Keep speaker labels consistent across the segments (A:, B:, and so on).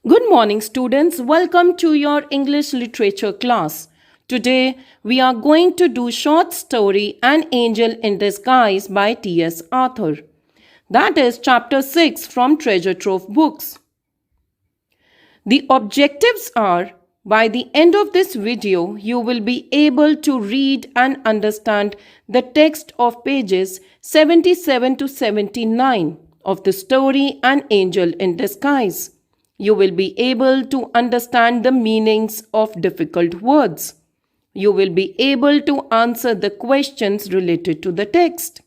A: Good morning, students. Welcome to your English literature class. Today, we are going to do short story An Angel in Disguise by T.S. Arthur. That is chapter 6 from Treasure Trove Books. The objectives are, by the end of this video, you will be able to read and understand the text of pages 77 to 79 of the story An Angel in Disguise. You will be able to understand the meanings of difficult words. You will be able to answer the questions related to the text.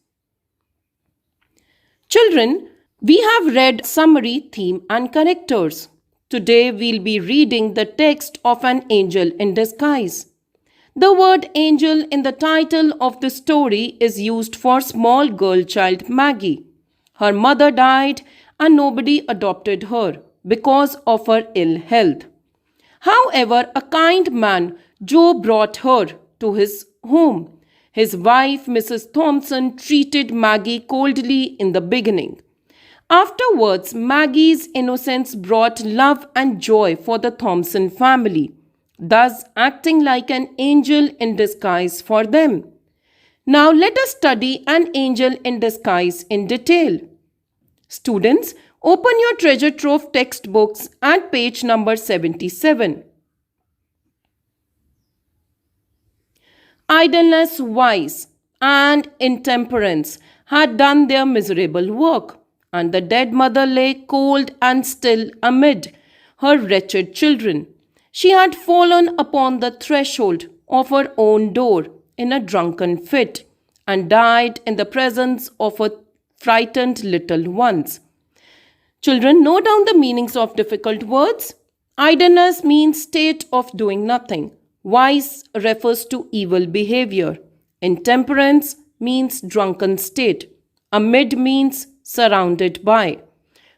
A: Children, we have read summary, theme and characters. Today we'll be reading the text of An Angel in Disguise. The word angel in the title of the story is used for small girl child Maggie. Her mother died and nobody adopted her because of her ill health. However, a kind man, Joe, brought her to his home. His wife, Mrs. Thompson, treated Maggie coldly in the beginning. Afterwards, Maggie's innocence brought love and joy for the Thompson family, thus acting like an angel in disguise for them. Now let us study An Angel in Disguise in detail. Students, open your Treasure Trove textbooks at page number 77. Idleness, vice, and intemperance had done their miserable work, and the dead mother lay cold and still amid her wretched children. She had fallen upon the threshold of her own door in a drunken fit, and died in the presence of her frightened little ones. Children, note down the meanings of difficult words. Idleness means state of doing nothing. Vice refers to evil behavior. Intemperance means drunken state. Amid means surrounded by.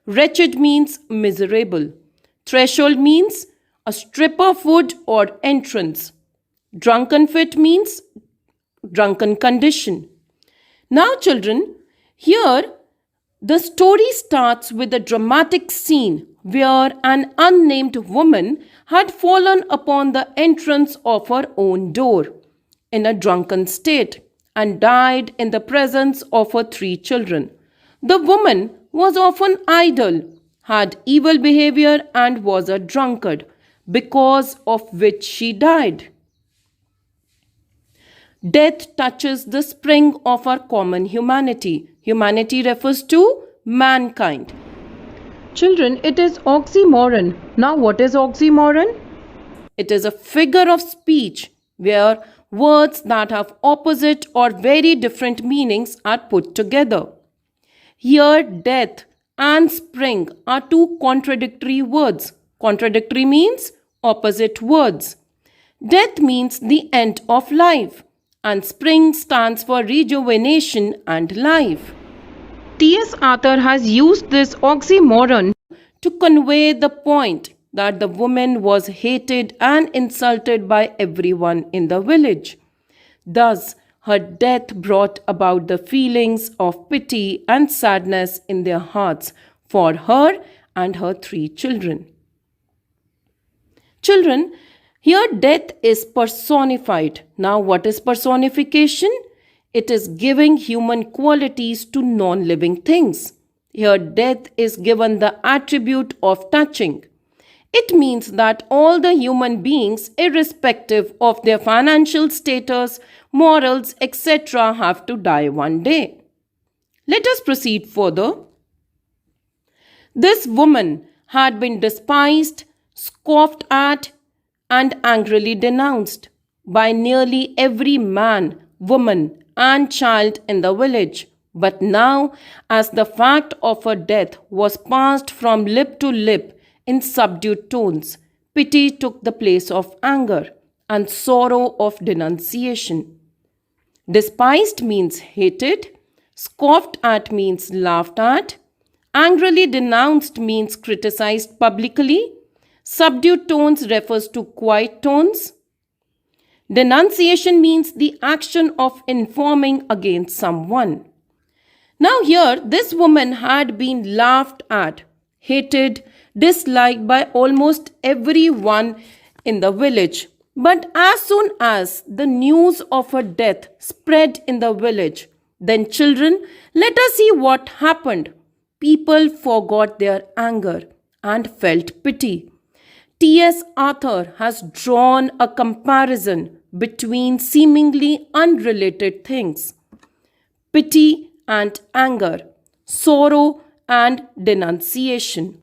A: Wretched means miserable. Threshold means a strip of wood or entrance. Drunken fit means drunken condition. Now children, here the story starts with a dramatic scene where an unnamed woman had fallen upon the entrance of her own door in a drunken state and died in the presence of her 3 children. The woman was often idle, had evil behavior and was a drunkard, because of which she died. Death touches the spring of our common humanity. Humanity refers to mankind. Children, it is oxymoron. Now, what is oxymoron? It is a figure of speech where words that have opposite or very different meanings are put together. Here, death and spring are 2 contradictory words. Contradictory means opposite words. Death means the end of life, and spring stands for rejuvenation and life. T.S. Arthur has used this oxymoron to convey the point that the woman was hated and insulted by everyone in the village. Thus, her death brought about the feelings of pity and sadness in their hearts for her and her 3 children. Children, here death is personified. Now what is personification? It is giving human qualities to non-living things. Here death is given the attribute of touching. It means that all the human beings, irrespective of their financial status, morals, etc., have to die one day. Let us proceed further. This woman had been despised, scoffed at, and angrily denounced by nearly every man, woman, and child in the village. But now, as the fact of her death was passed from lip to lip in subdued tones, pity took the place of anger and sorrow of denunciation. Despised means hated, scoffed at means laughed at, angrily denounced means criticized publicly, subdued tones refers to quiet tones. Denunciation means the action of informing against someone. Now here, this woman had been laughed at, hated, disliked by almost everyone in the village. But as soon as the news of her death spread in the village, then children, let us see what happened. People forgot their anger and felt pity. T.S. Arthur has drawn a comparison between seemingly unrelated things: pity and anger, sorrow and denunciation.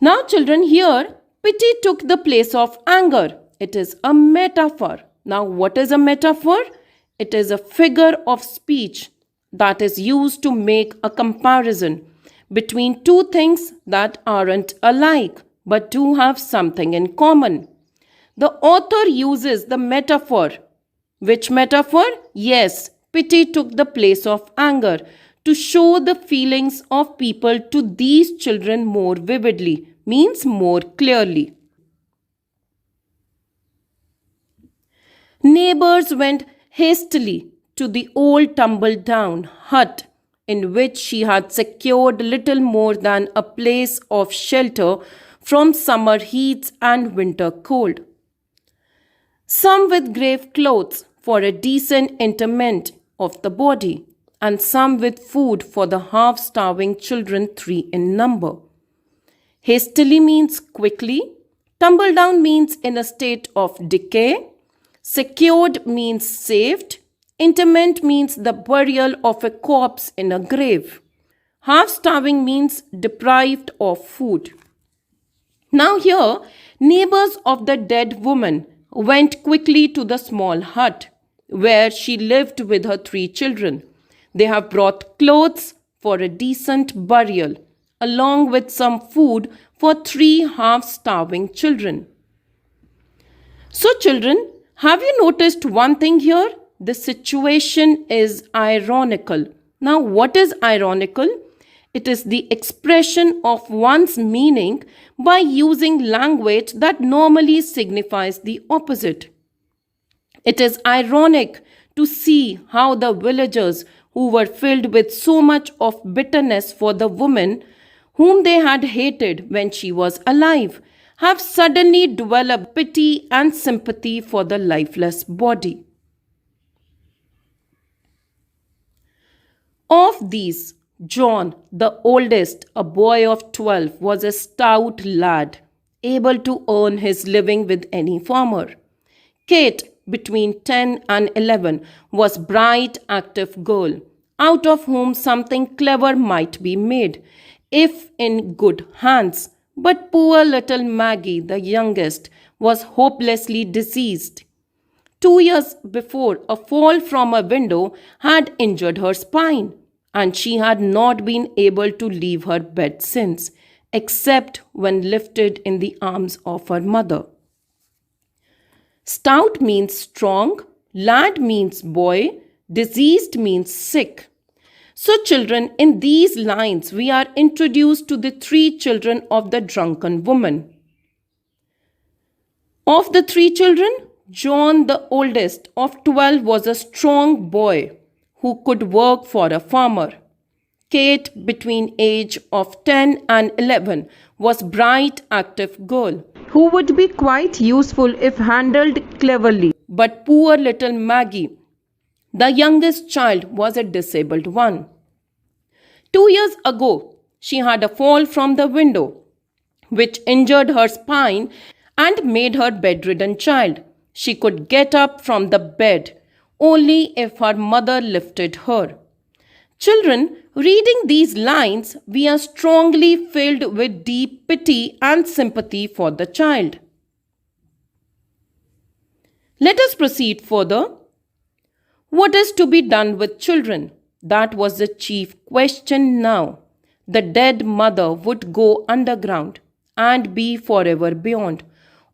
A: Now, children, here pity took the place of anger. It is a metaphor. Now, what is a metaphor? It is a figure of speech that is used to make a comparison between two things that aren't alike but do have something in common. The author uses the metaphor. Which metaphor? Yes, pity took the place of anger to show the feelings of people to these children more vividly, means more clearly. Neighbors went hastily to the old tumble-down hut in which she had secured little more than a place of shelter from summer heats and winter cold. Some with grave clothes for a decent interment of the body, and some with food for the half-starving children, 3 in number. Hastily means quickly, tumble down means in a state of decay, secured means saved, interment means the burial of a corpse in a grave. Half-starving means deprived of food. Now here, neighbors of the dead woman went quickly to the small hut where she lived with her 3 children. They have brought clothes for a decent burial, along with some food for 3 half-starving children. So children, have you noticed one thing here? The situation is ironical. Now, what is ironical? It is the expression of one's meaning by using language that normally signifies the opposite. It is ironic to see how the villagers who were filled with so much of bitterness for the woman whom they had hated when she was alive have suddenly developed pity and sympathy for the lifeless body. Of these, John, the oldest, a boy of 12, was a stout lad, able to earn his living with any farmer. Kate, between 10 and 11, was a bright, active girl, out of whom something clever might be made, if in good hands. But poor little Maggie, the youngest, was hopelessly diseased. 2 years before, a fall from a window had injured her spine, and she had not been able to leave her bed since, except when lifted in the arms of her mother. Stout means strong, lad means boy, diseased means sick. So children, in these lines, we are introduced to the 3 children of the drunken woman. Of the 3 children, John, the oldest of 12, was a strong boy who could work for a farmer. Kate, between age of 10 and 11, was bright, active girl who would be quite useful if handled cleverly. But poor little Maggie, the youngest child, was a disabled one. 2 years ago, she had a fall from the window, which injured her spine and made her bedridden child. She could get up from the bed only if her mother lifted her. Children, reading these lines, we are strongly filled with deep pity and sympathy for the child. Let us proceed further. What is to be done with children? That was the chief question now. The dead mother would go underground and be forever beyond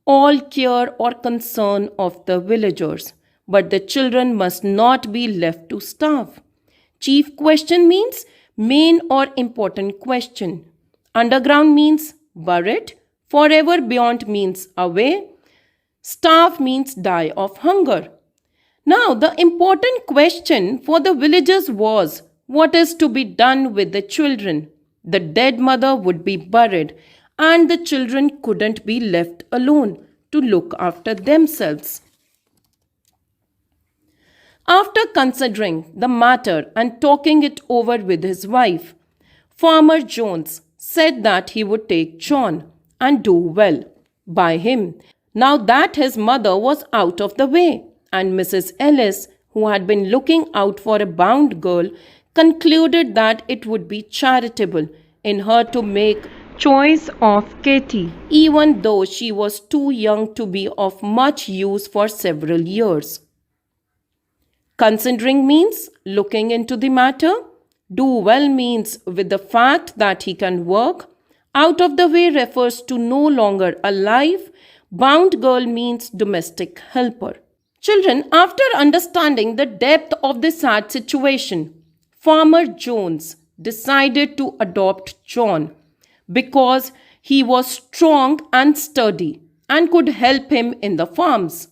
A: all care or concern of the villagers. But the children must not be left to starve. Chief question means main or important question. Underground means buried. Forever beyond means away. Starve means die of hunger. Now, the important question for the villagers was, what is to be done with the children? The dead mother would be buried, and the children couldn't be left alone to look after themselves. After considering the matter and talking it over with his wife, Farmer Jones said that he would take John and do well by him now that his mother was out of the way, and Mrs. Ellis, who had been looking out for a bound girl, concluded that it would be charitable in her to make choice of Katy, even though she was too young to be of much use for several years. Considering means looking into the matter. Do well means with the fact that he can work. Out of the way refers to no longer alive. Bound girl means domestic helper. Children, after understanding the depth of the sad situation, Farmer Jones decided to adopt John because he was strong and sturdy and could help him in the farms.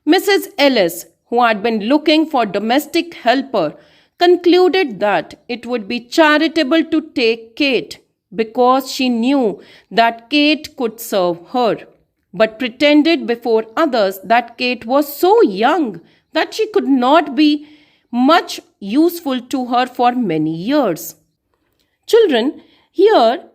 A: Mrs. Ellis, who had been looking for domestic helper, concluded that it would be charitable to take Kate because she knew that Kate could serve her, but pretended before others that Kate was so young that she could not be much useful to her for many years. Children, here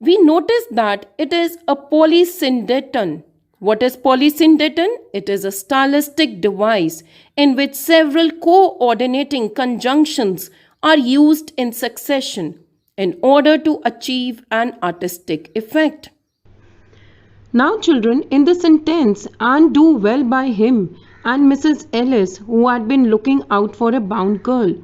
A: we notice that it is a polysyndeton. What is polysyndeton? It is a stylistic device in which several coordinating conjunctions are used in succession in order to achieve an artistic effect. Now, children, in the sentence, and do well by him and Mrs. Ellis, who had been looking out for a bound girl,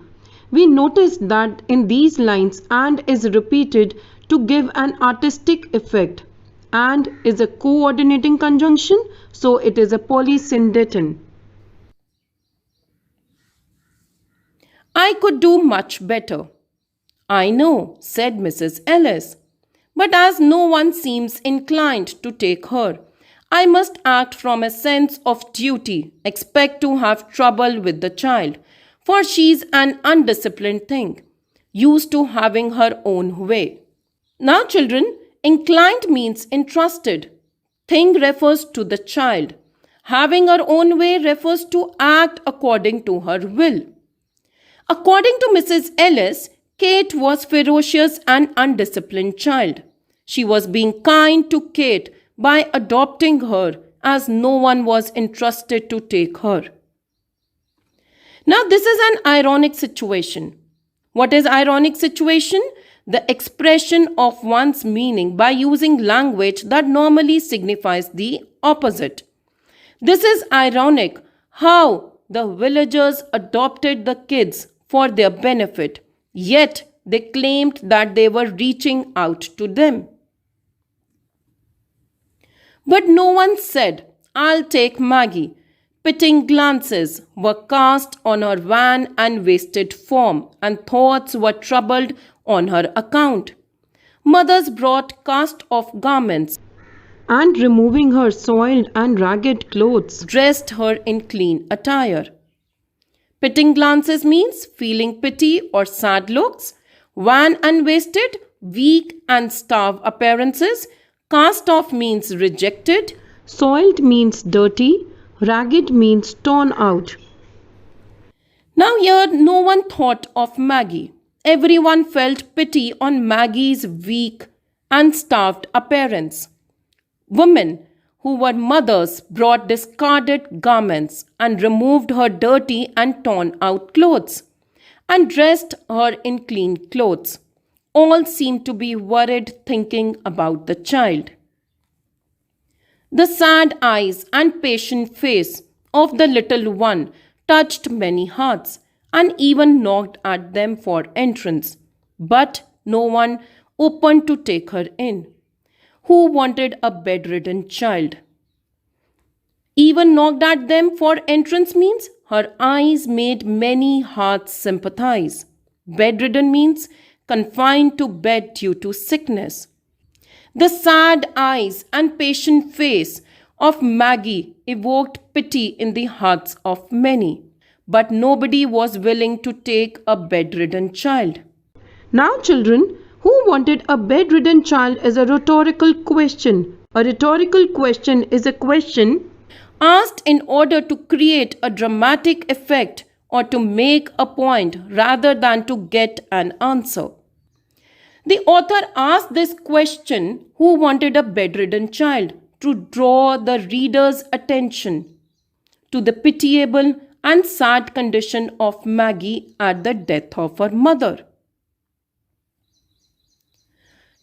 A: we noticed that in these lines, and is repeated to give an artistic effect. And is a coordinating conjunction, so it is a polysyndeton. I could do much better. I know, said Mrs. Ellis. But as no one seems inclined to take her, I must act from a sense of duty, expect to have trouble with the child, for she's an undisciplined thing, used to having her own way. Now, children, inclined means entrusted. Thing refers to the child. Having her own way refers to act according to her will. According to Mrs. Ellis, Kate was ferocious and undisciplined child. She was being kind to Kate by adopting her as no one was entrusted to take her. Now this is an ironic situation. What is ironic situation? The expression of one's meaning by using language that normally signifies the opposite. This is ironic how the villagers adopted the kids for their benefit, yet they claimed that they were reaching out to them. But no one said, I'll take Maggie. Pitying glances were cast on her wan and wasted form, and thoughts were troubled on her account. Mothers brought cast-off garments, and removing her soiled and ragged clothes, dressed her in clean attire. Pitying glances means feeling pity or sad looks. Wan and wasted, weak and starved appearances. Cast off means rejected. Soiled means dirty. Ragged means torn out. Now here no one thought of Maggie. Everyone felt pity on Maggie's weak and starved appearance. Women who were mothers brought discarded garments and removed her dirty and torn out clothes and dressed her in clean clothes. All seemed to be worried thinking about the child. The sad eyes and patient face of the little one touched many hearts and even knocked at them for entrance. But no one opened to take her in. Who wanted a bedridden child? Even knocked at them for entrance means her eyes made many hearts sympathize. Bedridden means confined to bed due to sickness. The sad eyes and patient face of Maggie evoked pity in the hearts of many, but nobody was willing to take a bedridden child. Now, children, Who wanted a bedridden child is a rhetorical question. A rhetorical question is a question asked in order to create a dramatic effect or to make a point rather than to get an answer. The author asked this question, who wanted a bedridden child, to draw the reader's attention to the pitiable and sad condition of Maggie at the death of her mother.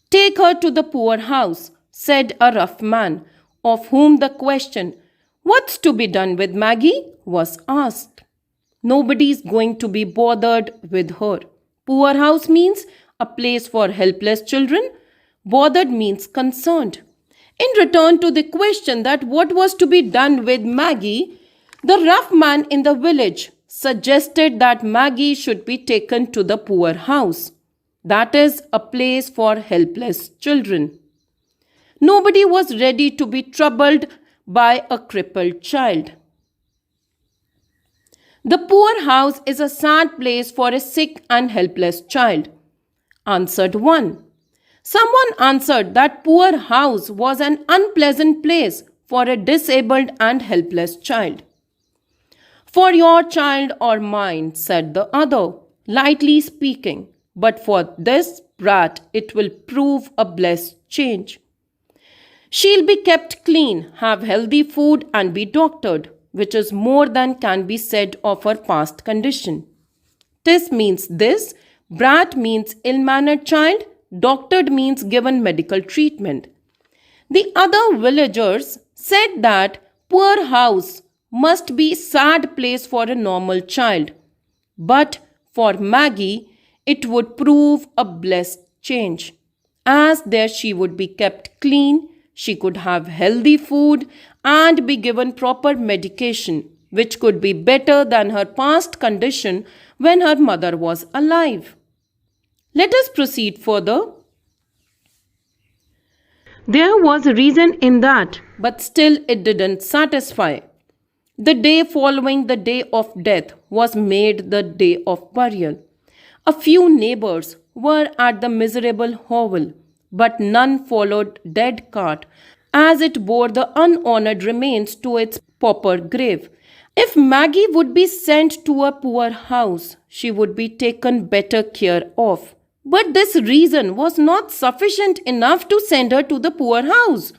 A: Take her to the poorhouse, said a rough man, of whom the question, what's to be done with Maggie, was asked. Nobody's going to be bothered with her. Poorhouse means a place for helpless children. Bothered means concerned. In return to the question that what was to be done with Maggie, the rough man in the village suggested that Maggie should be taken to the poorhouse. That is a place for helpless children. Nobody was ready to be troubled by a crippled child. The poorhouse is a sad place for a sick and helpless child, answered one. Someone answered that poorhouse was an unpleasant place for a disabled and helpless child. For your child or mine, said the other, lightly speaking, but for this brat it will prove a blessed change. She'll be kept clean, have healthy food and be doctored, which is more than can be said of her past condition. This means this, brat means ill-mannered child, doctored means given medical treatment. The other villagers said that poorhouse must be sad place for a normal child, but for Maggie it would prove a blessed change, as there she would be kept clean, she could have healthy food and be given proper medication, which could be better than her past condition when her mother was alive. Let us proceed further. There was a reason in that, but still it didn't satisfy. The day following the day of death was made the day of burial. A few neighbors were at the miserable hovel, but none followed dead cart, as it bore the unhonored remains to its pauper grave. If Maggie would be sent to a poor house, she would be taken better care of. But this reason was not sufficient enough to send her to the poor house.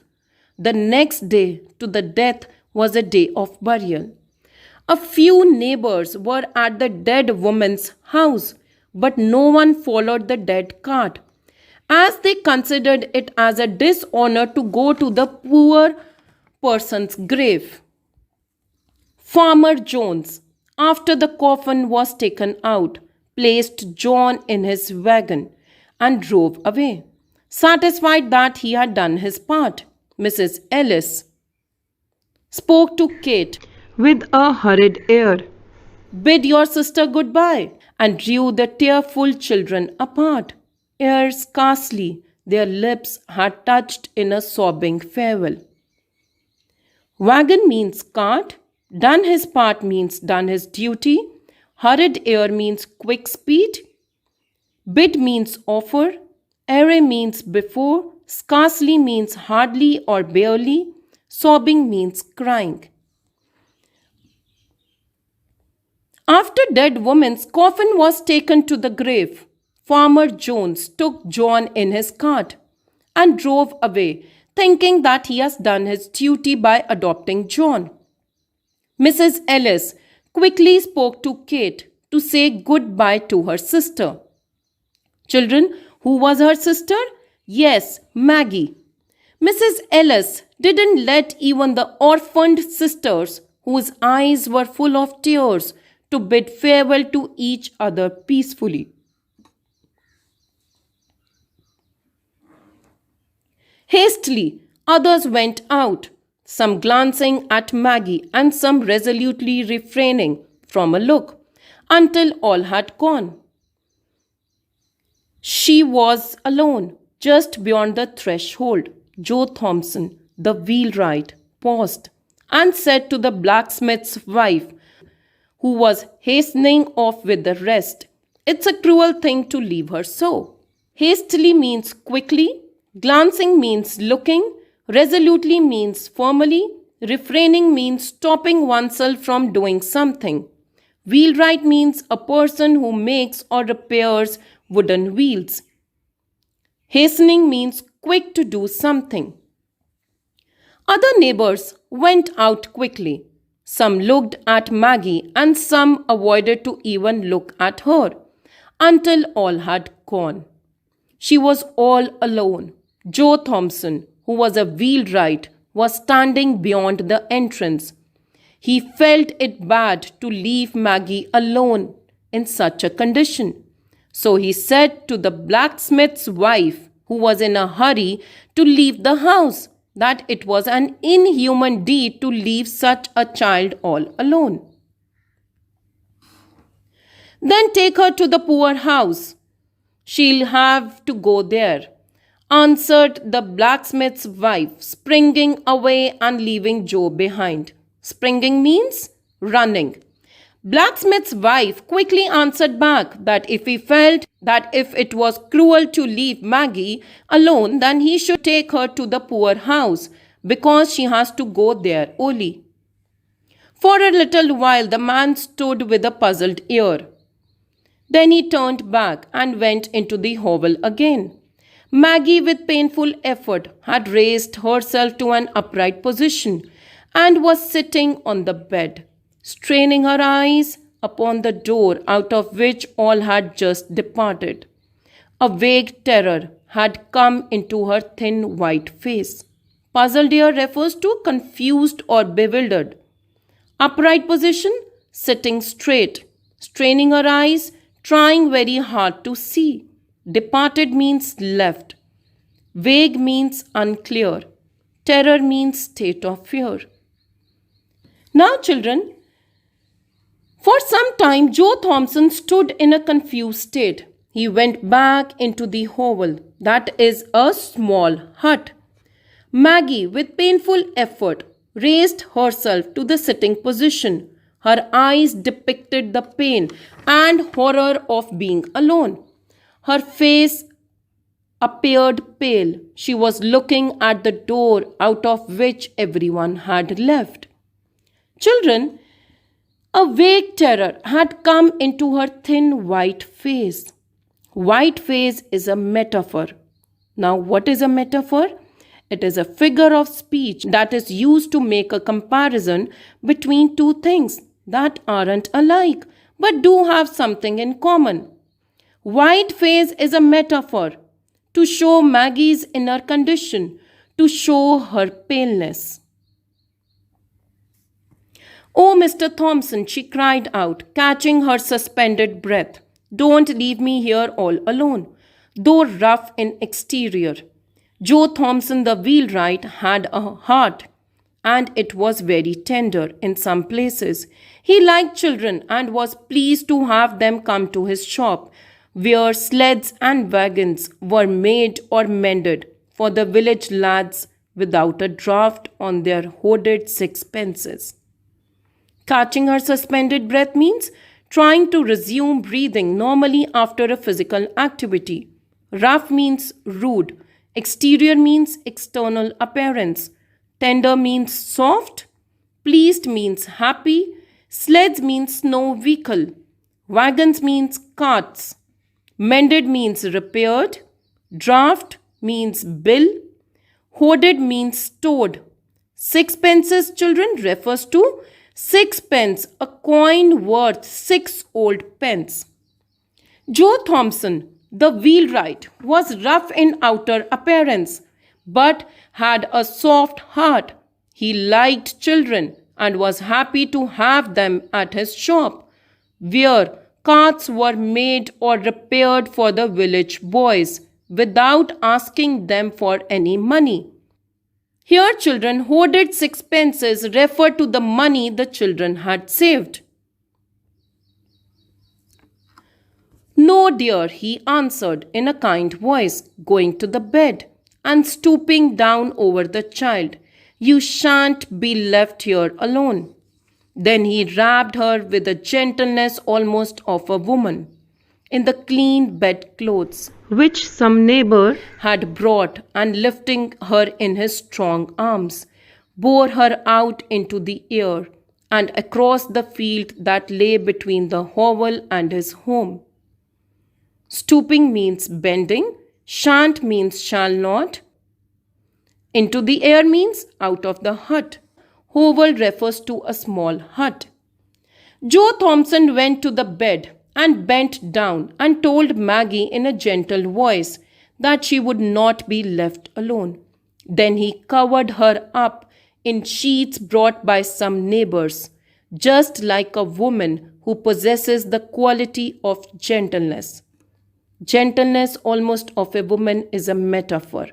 A: The next day to the death was a day of burial. A few neighbors were at the dead woman's house, but no one followed the dead cart, as they considered it as a dishonor to go to the poor person's grave. Farmer Jones, after the coffin was taken out, placed John in his wagon and drove away, satisfied that he had done his part. Mrs. Ellis spoke to Kate with a hurried air, bid your sister goodbye, and drew the tearful children apart. Ere scarcely their lips had touched in a sobbing farewell. Wagon means cart, done his part means done his duty, hurried air means quick speed, bid means offer, ere means before, scarcely means hardly or barely, sobbing means crying. After dead woman's coffin was taken to the grave, Farmer Jones took John in his cart and drove away, thinking that he has done his duty by adopting John. Mrs. Ellis quickly spoke to Kate to say goodbye to her sister. Children, who was her sister? Yes, Maggie. Mrs. Ellis didn't let even the orphaned sisters, whose eyes were full of tears, to bid farewell to each other peacefully. Hastily, others went out, some glancing at Maggie and some resolutely refraining from a look, until all had gone. She was alone, just beyond the threshold. Joe Thompson, the wheelwright, paused and said to the blacksmith's wife, who was hastening off with the rest, "It's a cruel thing to leave her so." Hastily means quickly, glancing means looking, resolutely means firmly, refraining means stopping oneself from doing something. Wheelwright means a person who makes or repairs wooden wheels. Hastening means quick to do something. Other neighbors went out quickly. Some looked at Maggie and some avoided to even look at her until all had gone. She was all alone. Joe Thompson, who was a wheelwright, was standing beyond the entrance. He felt it bad to leave Maggie alone in such a condition. So he said to the blacksmith's wife, who was in a hurry to leave the house, that it was an inhuman deed to leave such a child all alone. Then take her to the poorhouse. She'll have to go there, answered the blacksmith's wife, springing away and leaving Joe behind. Springing means running. Blacksmith's wife quickly answered back that if he felt that if it was cruel to leave Maggie alone, then he should take her to the poorhouse because she has to go there only. For a little while the man stood with a puzzled ear. Then he turned back and went into the hovel again. Maggie, with painful effort, had raised herself to an upright position and was sitting on the bed, straining her eyes upon the door out of which all had just departed. A vague terror had come into her thin white face. Puzzled ear refers to confused or bewildered. Upright position, sitting straight, straining her eyes, trying very hard to see. Departed means left. Vague means unclear. Terror means state of fear. Now, children, for some time Joe Thompson stood in a confused state. He went back into the hovel, that is a small hut. Maggie, with painful effort, raised herself to the sitting position. Her eyes depicted the pain and horror of being alone. Her face appeared pale. She was looking at the door out of which everyone had left. Children, a vague terror had come into her thin white face. White face is a metaphor. Now, what is a metaphor? It is a figure of speech that is used to make a comparison between two things that aren't alike but do have something in common. White face is a metaphor to show Maggie's inner condition, to show her paleness. "Oh, Mr. Thompson," she cried out, catching her suspended breath. "Don't leave me here all alone." Though rough in exterior, Joe Thompson the wheelwright had a heart, and it was very tender in some places. He liked children and was pleased to have them come to his shop, where sleds and wagons were made or mended for the village lads without a draft on their hoarded sixpences. Catching her suspended breath means trying to resume breathing normally after a physical activity. Rough means rude. Exterior means external appearance. Tender means soft. Pleased means happy. Sleds means snow vehicle. Wagons means carts. Mended means repaired. Draft means bill. Hoarded means stored. Sixpences, children, refers to sixpence, a coin worth 6 old pence. Joe Thompson, the wheelwright, was rough in outer appearance, but had a soft heart. He liked children and was happy to have them at his shop, where carts were made or repaired for the village boys without asking them for any money. Here, children, hoarded sixpences refer to the money the children had saved. "No, dear," he answered in a kind voice, going to the bed and stooping down over the child. "You shan't be left here alone." Then he wrapped her with a gentleness almost of a woman. in the clean bedclothes which some neighbor had brought, and lifting her in his strong arms, bore her out into the air and across the field that lay between the hovel and his home. Stooping means bending, shan't means shall not. Into the air means out of the hut. Hovel refers to a small hut. Joe Thompson went to the bed and bent down and told Maggie in a gentle voice that she would not be left alone. Then he covered her up in sheets brought by some neighbors, just like a woman who possesses the quality of gentleness. Gentleness almost of a woman is a metaphor.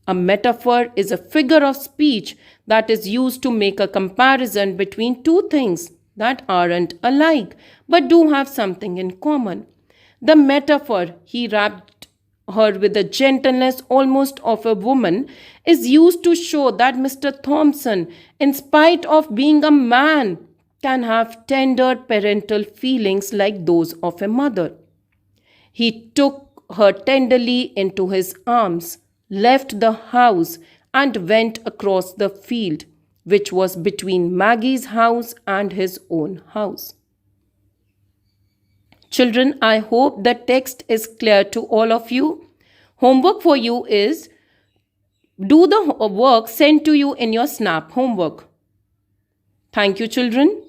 A: A metaphor is a figure of speech that is used to make a comparison between two things that aren't alike but do have something in common. The metaphor, he wrapped her with the gentleness almost of a woman, is used to show that Mr. Thompson, in spite of being a man, can have tender parental feelings like those of a mother. He took her tenderly into his arms, left the house, and went across the field, which was between Maggie's house and his own house. Children, I hope the text is clear to all of you. Homework for you is do the work sent to you in your SNAP homework. Thank you, children.